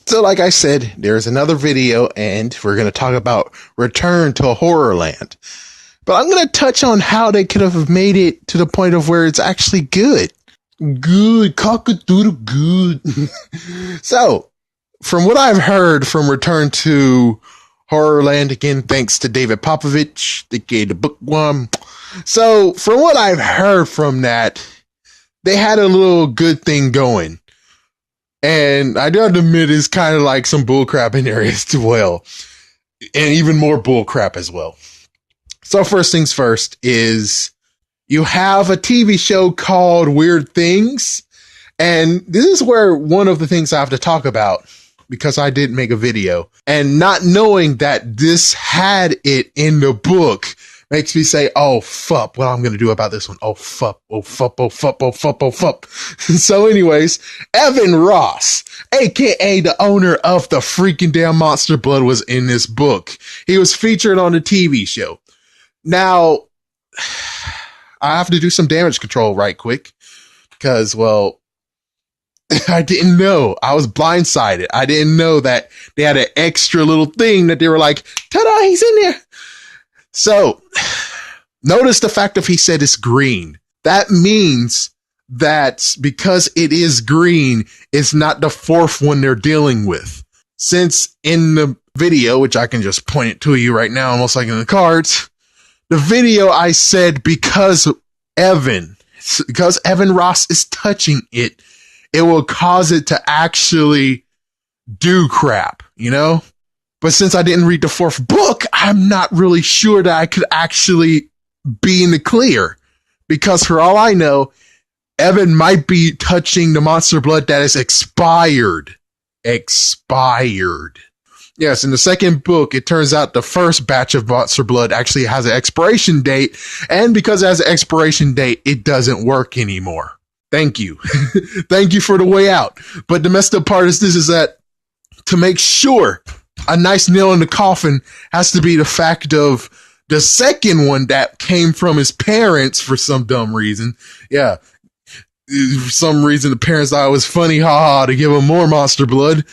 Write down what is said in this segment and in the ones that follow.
So like I said, there's another video and we're going to talk about Return to Horrorland. But I'm going to touch on how they could have made it to the point of where it's actually good. Good, cock-a-doodle good. So, from what I've heard from Return to Horrorland, again, thanks to David Popovich, the bookworm. So, from what I've heard from that, they had a little good thing going. And I do have to admit, it's kind of like some bullcrap in there as well. And even more bullcrap as well. So first things first is you have a TV show called Weird Things. And this is where one of the things I have to talk about, because I did make a video. And not knowing that this had it in the book makes me say, oh, fuck, what I'm going to do about this one. Oh, fuck, oh, fuck, oh, fuck, oh, fuck, oh, fuck. So anyways, Evan Ross, aka the owner of the freaking damn Monster Blood, was in this book. He was featured on the TV show. Now, I have to do some damage control right quick because, well, I didn't know. I was blindsided. I didn't know that they had an extra little thing that they were like, ta-da, he's in there. So, notice the fact that he said it's green. That means that because it is green, it's not the fourth one they're dealing with. Since in the video, which I can just point it to you right now, almost like in the cards, the video I said because Evan Ross is touching it, it will cause it to actually do crap, you know? But since I didn't read the fourth book, I'm not really sure that I could actually be in the clear. Because for all I know, Evan might be touching the Monster Blood that is expired. Expired. Yes, in the second book, it turns out the first batch of Monster Blood actually has an expiration date. And because it has an expiration date, it doesn't work anymore. Thank you. Thank you for the way out. But the messed up part is this, is that to make sure a nice nail in the coffin has to be the fact of the second one that came from his parents for some dumb reason. Yeah. For some reason, the parents thought it was funny, haha, to give him more Monster Blood.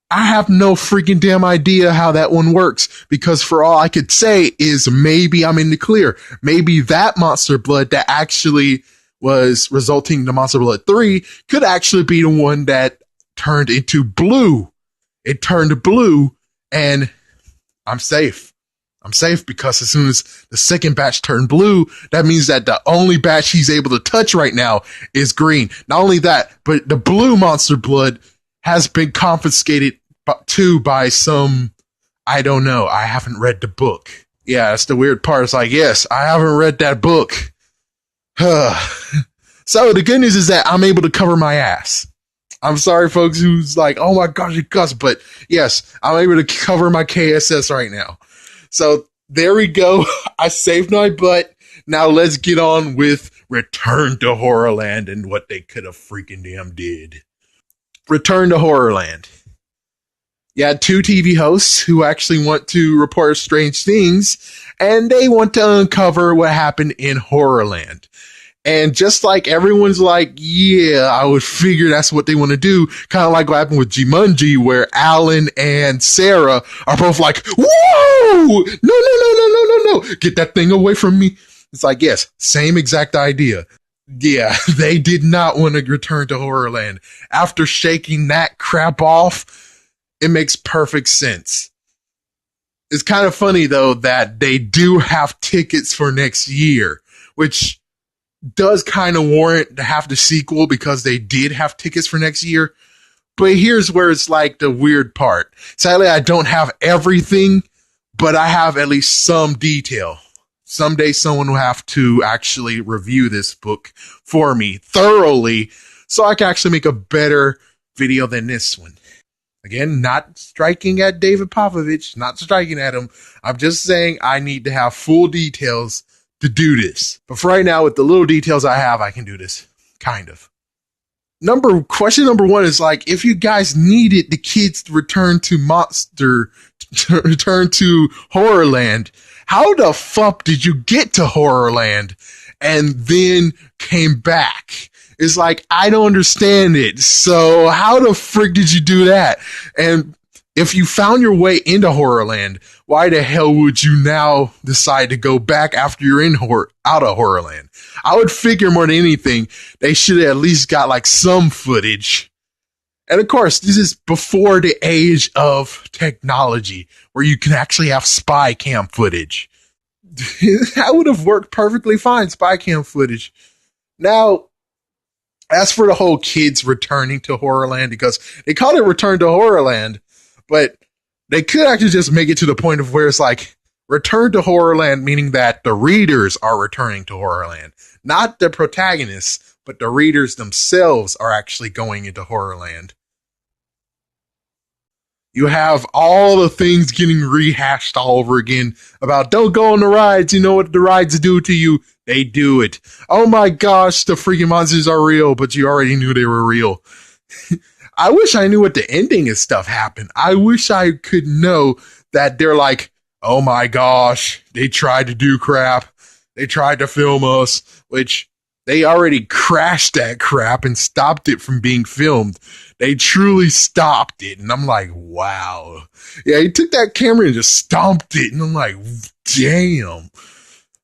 I have no freaking damn idea how that one works, because for all I could say is maybe I'm in the clear. Maybe that Monster Blood that actually was resulting in the Monster Blood 3 could actually be the one that turned into blue. It turned blue. And I'm safe. I'm safe because as soon as the second batch turned blue, that means that the only batch he's able to touch right now is green. Not only that, but the blue Monster Blood has been confiscated too by some, I don't know. I haven't read the book. Yeah, that's the weird part. It's like, yes, I haven't read that book. So the good news is that I'm able to cover my ass. I'm sorry, folks, who's like, oh my gosh, you cuss, but yes, I'm able to cover my KSS right now. So there we go. I saved my butt. Now let's get on with Return to Horrorland and what they could have freaking damn did. Return to Horrorland. You had two TV hosts who actually want to report strange things, and they want to uncover what happened in Horrorland. And just like everyone's like, yeah, I would figure that's what they want to do. Kind of like what happened with Jumanji, where Alan and Sarah are both like, whoa, no. Get that thing away from me. It's like, yes, same exact idea. Yeah, they did not want to return to Horrorland. After shaking that crap off, it makes perfect sense. It's kind of funny, though, that they do have tickets for next year, which does kind of warrant to have the sequel because they did have tickets for next year. But here's where it's like the weird part. Sadly, I don't have everything, but I have at least some detail. Someday someone will have to actually review this book for me thoroughly so I can actually make a better video than this one. Again, not striking at David Popovich, not striking at him. I'm just saying I need to have full details to do this. But for right now, with the little details I have, I can do this. Kind of. Question number one is like, if you guys needed the kids to return to Horrorland, how the fuck did you get to Horrorland and then came back? It's like, I don't understand it. So how the frick did you do that? And if you found your way into Horrorland, why the hell would you now decide to go back after you're out of Horrorland? I would figure more than anything, they should have at least got like some footage. And of course, this is before the age of technology where you can actually have spy cam footage. That would have worked perfectly fine, spy cam footage. Now, as for the whole kids returning to Horrorland, because they call it Return to Horrorland, but they could actually just make it to the point of where it's like Return to Horrorland, meaning that the readers are returning to Horrorland. Not the protagonists, but the readers themselves are actually going into Horrorland. You have all the things getting rehashed all over again about don't go on the rides. You know what the rides do to you? They do it. Oh my gosh, the freaking monsters are real, but you already knew they were real. I wish I knew what the ending of stuff happened. I wish I could know that they're like, oh my gosh, they tried to do crap. They tried to film us, which they already crashed that crap and stopped it from being filmed. They truly stopped it. And I'm like, wow. Yeah, he took that camera and just stomped it. And I'm like, damn.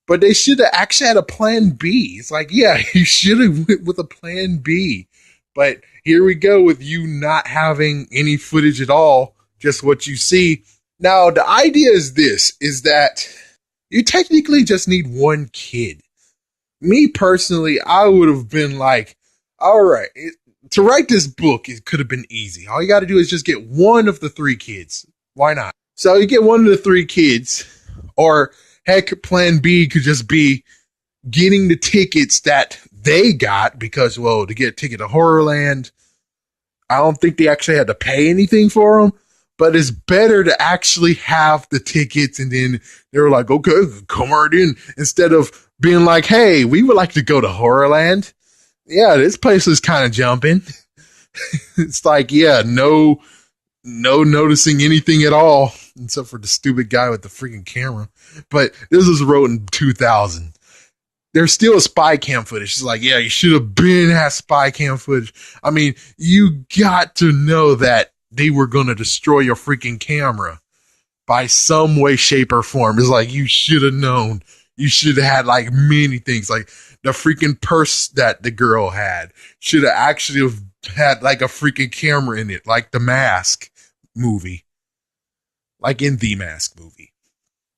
But they should have actually had a plan B. It's like, yeah, you should have went with a plan B. But here we go with you not having any footage at all, just what you see. Now, the idea is this, is that you technically just need one kid. Me personally, I would have been like, all right, to write this book, it could have been easy. All you got to do is just get one of the 3 kids. Why not? So you get one of the 3 kids, or heck, plan B could just be getting the tickets that they got because, well, to get a ticket to Horrorland, I don't think they actually had to pay anything for them, but it's better to actually have the tickets and then they were like, okay, come right in, instead of being like, hey, we would like to go to Horrorland. Yeah, this place is kind of jumping. It's like, yeah, no noticing anything at all, except for the stupid guy with the freaking camera. But this was wrote in 2000. There's still a spy cam footage. It's like, yeah, you should have had spy cam footage. I mean, you got to know that they were going to destroy your freaking camera by some way, shape, or form. It's like, you should have known. You should have had like many things, like the freaking purse that the girl had should have actually have had like a freaking camera in it, like the Mask movie, like in the Mask movie.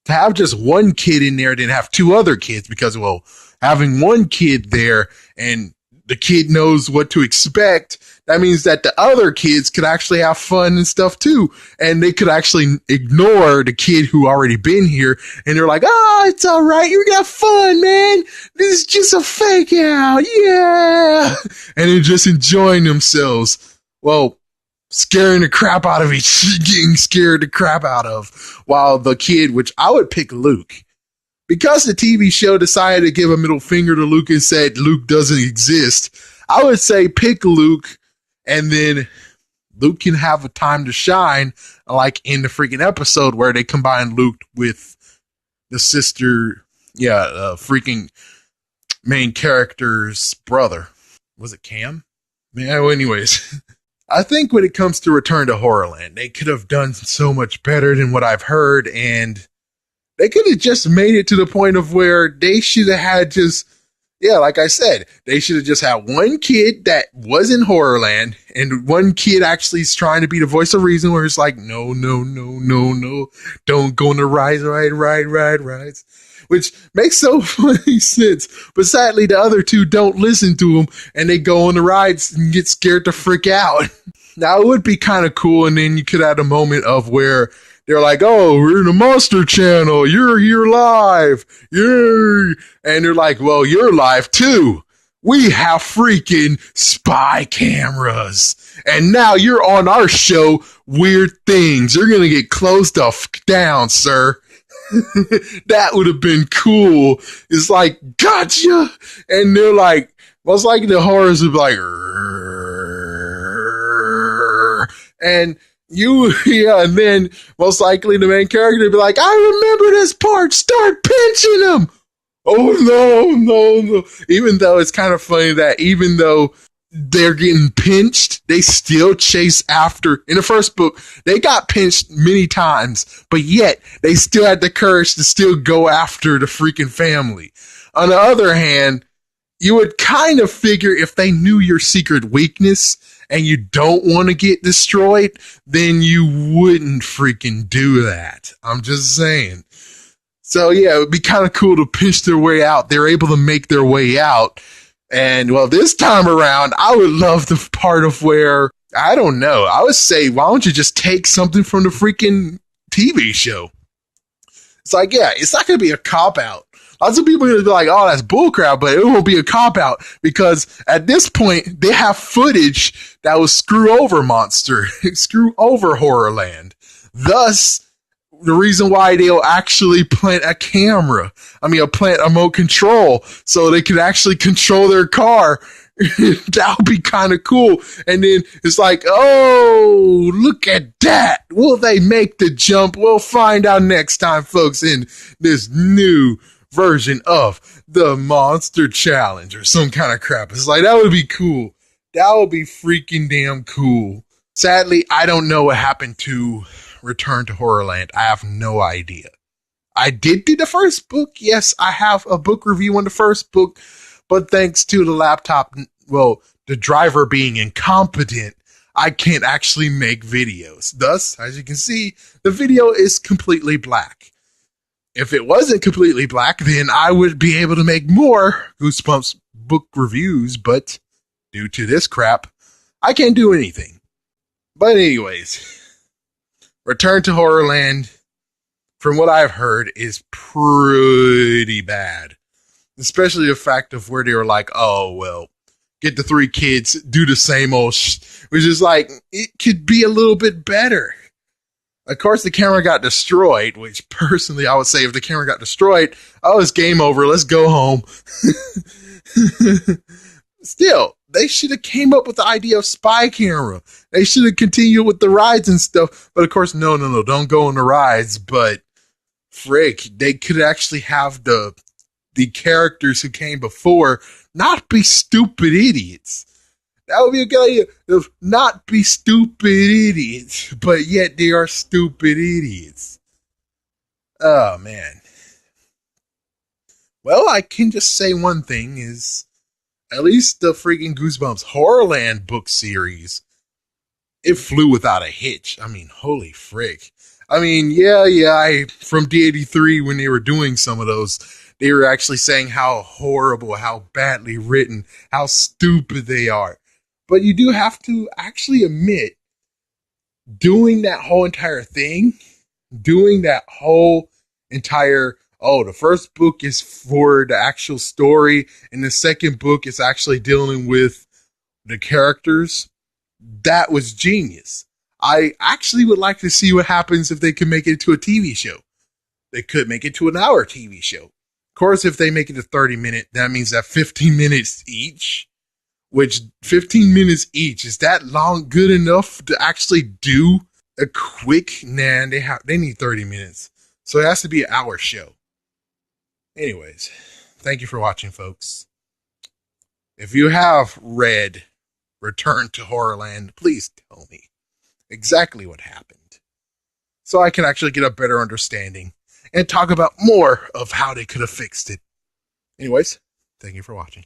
To have just one kid in there, then have 2 other kids, because, well, having one kid there and the kid knows what to expect, that means that the other kids could actually have fun and stuff too. And they could actually ignore the kid who already been here. And they're like, oh, it's all right. You're going to have fun, man. This is just a fake out. Yeah. And they're just enjoying themselves. Well, scaring the crap out of getting scared the crap out of. While the kid, which I would pick Luke, because the TV show decided to give a middle finger to Luke and said Luke doesn't exist, I would say pick Luke, and then Luke can have a time to shine, like in the freaking episode where they combine Luke with the sister, freaking main character's brother. Was it Cam? Yeah, well, anyways. I think when it comes to Return to Horrorland, they could have done so much better than what I've heard, and they could have just made it to the point of where they should have had just, yeah, like I said, they should have just had one kid that was in Horrorland, and one kid actually is trying to be the voice of reason, where it's like, no, don't go on the rides, which makes so funny sense. But sadly, the other 2 don't listen to him, and they go on the rides and get scared to freak out. Now, it would be kind of cool, and then you could have a moment of where they're like, oh, we're in the Monster Channel. You're here live. Yay. And they're like, well, you're live too. We have freaking spy cameras. And now you're on our show, Weird Things. You're going to get closed down, sir. That would have been cool. It's like, gotcha. And they're like, most likely the horrors would be like, and and then most likely the main character would be like, I remember this part, start pinching him. Oh no. Even though it's kind of funny that even though they're getting pinched, they still chase after. In the first book, they got pinched many times, but yet they still had the courage to still go after the freaking family. On the other hand, you would kind of figure if they knew your secret weakness and you don't want to get destroyed, then you wouldn't freaking do that. I'm just saying. So yeah, it would be kind of cool to pinch their way out. They're able to make their way out. And well, this time around, I would love the part of where, I don't know, I would say, why don't you just take something from the freaking TV show? It's like, yeah, it's not going to be a cop out. Lots of people are going to be like, oh, that's bullcrap, but it won't be a cop out because at this point, they have footage that will screw over Monster, screw over Horrorland. Thus, the reason why they'll actually plant a camera, plant a remote control so they can actually control their car. That would be kind of cool. And then it's like, oh, look at that. Will they make the jump? We'll find out next time, folks, in this new version of the Monster Challenge or some kind of crap. It's like, that would be cool. That would be freaking damn cool. Sadly, I don't know what happened to Return to Horrorland. I have no idea. I did do the first book. Yes, I have a book review on the first book, but thanks to the laptop, well, the driver being incompetent, I can't actually make videos. Thus, as you can see, the video is completely black. If it wasn't completely black, then I would be able to make more Goosebumps book reviews, but due to this crap, I can't do anything. But anyways, Return to Horrorland, from what I've heard, is pretty bad. Especially the fact of where they were like, oh, well, get the 3 kids, do the same old which is like, it could be a little bit better. Of course, the camera got destroyed, which personally I would say if the camera got destroyed, oh, it's game over. Let's go home. Still, they should have came up with the idea of spy camera. They should have continued with the rides and stuff. But of course, no, don't go on the rides. But frick, they could actually have the characters who came before not be stupid idiots. That would be a good idea. Of not be stupid idiots, but yet they are stupid idiots. Oh, man. Well, I can just say one thing is, at least the freaking Goosebumps Horrorland book series, it flew without a hitch. Holy frick. From D83 when they were doing some of those, they were actually saying how horrible, how badly written, how stupid they are. But you do have to actually admit, doing that whole entire thing, the first book is for the actual story, and the second book is actually dealing with the characters. That was genius. I actually would like to see what happens if they can make it to a TV show. They could make it to an hour TV show. Of course, if they make it to 30 minutes, that means that 15 minutes each. Which 15 minutes each, is that long good enough to actually do a quick? Nah, they need 30 minutes. So it has to be an hour show. Anyways, thank you for watching, folks. If you have read Return to Horrorland, please tell me exactly what happened, so I can actually get a better understanding and talk about more of how they could have fixed it. Anyways, thank you for watching.